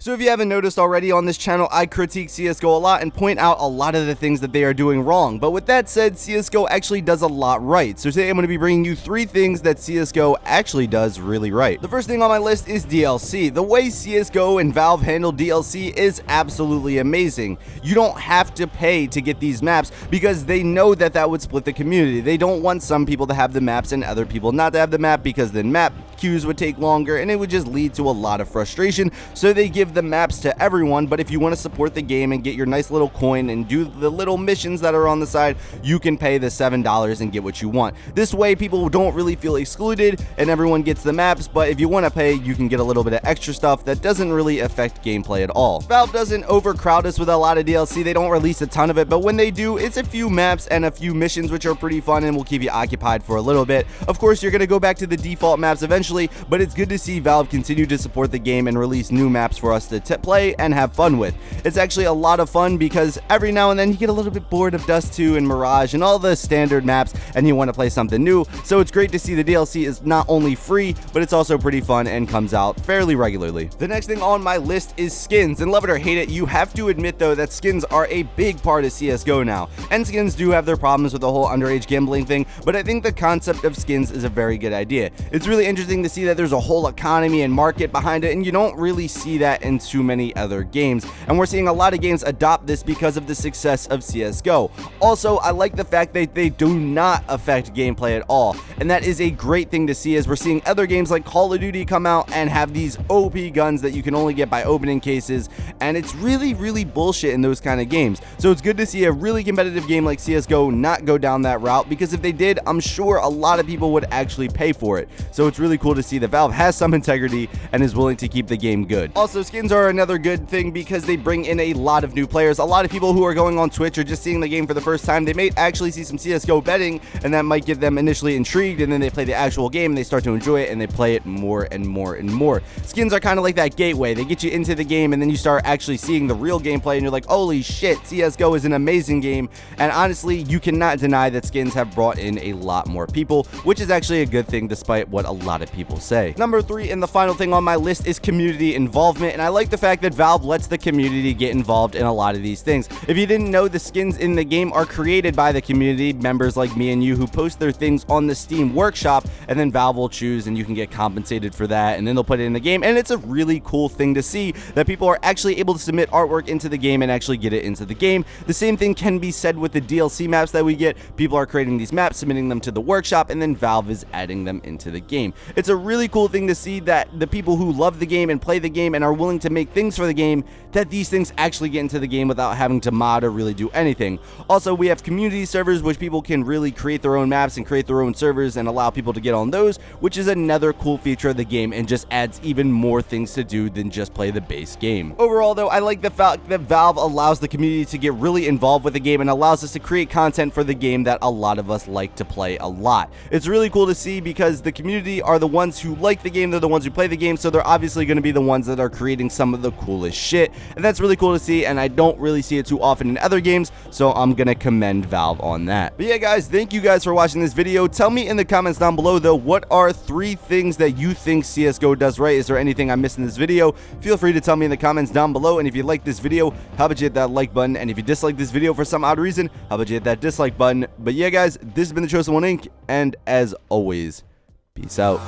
So if you haven't noticed already, on this channel I critique CSGO a lot and point out a lot of the things that they are doing wrong. But with that said, CSGO actually does a lot right. So today I'm going to be bringing you 3 things that CSGO actually does really right. The first thing on my list is DLC. The way CSGO and Valve handle DLC is absolutely amazing. You don't have to pay to get these maps because they know that that would split the community. They don't want some people to have the maps and other people not to have the map, because then map queues would take longer and it would just lead to a lot of frustration. So they give the maps to everyone, but if you want to support the game and get your nice little coin and do the little missions that are on the side, you can pay the $7 and get what you want. This way people don't really feel excluded and everyone gets the maps, but if you want to pay, you can get a little bit of extra stuff that doesn't really affect gameplay at all. Valve doesn't overcrowd us with a lot of DLC. They don't release a ton of it, but when they do, it's a few maps and a few missions which are pretty fun and will keep you occupied for a little bit. Of course, you're going to go back to the default maps eventually, but it's good to see Valve continue to support the game and release new maps for us to play and have fun with. It's actually a lot of fun because every now and then you get a little bit bored of Dust 2 and Mirage and all the standard maps and you want to play something new. So it's great to see the DLC is not only free, but it's also pretty fun and comes out fairly regularly. The next thing on my list is skins, and love it or hate it, you have to admit though that skins are a big part of CSGO now. And skins do have their problems with the whole underage gambling thing, but I think the concept of skins is a very good idea. It's really interesting to see that there's a whole economy and market behind it, and you don't really see that in too many other games, and we're seeing a lot of games adopt this because of the success of CSGO. Also, I like the fact that they do not affect gameplay at all, and that is a great thing to see, as we're seeing other games like Call of Duty come out and have these OP guns that you can only get by opening cases, and it's really bullshit in those kind of games. So it's good to see a really competitive game like CSGO not go down that route, because if they did, I'm sure a lot of people would actually pay for it. So it's really cool to see that Valve has some integrity and is willing to keep the game good. Also, skins are another good thing because they bring in a lot of new players. A lot of people who are going on Twitch or just seeing the game for the first time, they may actually see some CSGO betting, and that might get them initially intrigued, and then they play the actual game and they start to enjoy it and they play it more and more and more. Skins are kind of like that gateway. They get you into the game and then you start actually seeing the real gameplay and you're like, holy shit, CSGO is an amazing game. And honestly, you cannot deny that skins have brought in a lot more people, which is actually a good thing despite what a lot of people say. Number 3 and the final thing on my list is community involvement, and I like the fact that Valve lets the community get involved in a lot of these things. If you didn't know, the skins in the game are created by the community members like me and you, who post their things on the Steam workshop, and then Valve will choose and you can get compensated for that, and then they'll put it in the game. And it's a really cool thing to see that people are actually able to submit artwork into the game and actually get it into the game. The same thing can be said with the DLC maps that we get. People are creating these maps, submitting them to the workshop, and then Valve is adding them into the game. It's a really cool thing to see that the people who love the game and play the game and are willing to make things for the game, that these things actually get into the game without having to mod or really do anything. Also, we have community servers which people can really create their own maps and create their own servers and allow people to get on those, which is another cool feature of the game and just adds even more things to do than just play the base game. Overall though, I like the fact that Valve allows the community to get really involved with the game and allows us to create content for the game that a lot of us like to play a lot. It's really cool to see because the community are the ones who like the game, they're the ones who play the game, so they're obviously going to be the ones that are creating some of the coolest shit, and that's really cool to see, and I don't really see it too often in other games, so I'm gonna commend Valve on that. But yeah guys, thank you guys for watching this video. Tell me in the comments down below though, what are 3 things that you think CSGO does right? Is there anything I missed in this video? Feel free to tell me in the comments down below, and if you like this video, how about you hit that like button, and if you dislike this video for some odd reason, how about you hit that dislike button? But yeah guys, this has been the Chosen One Inc., and as always, peace out.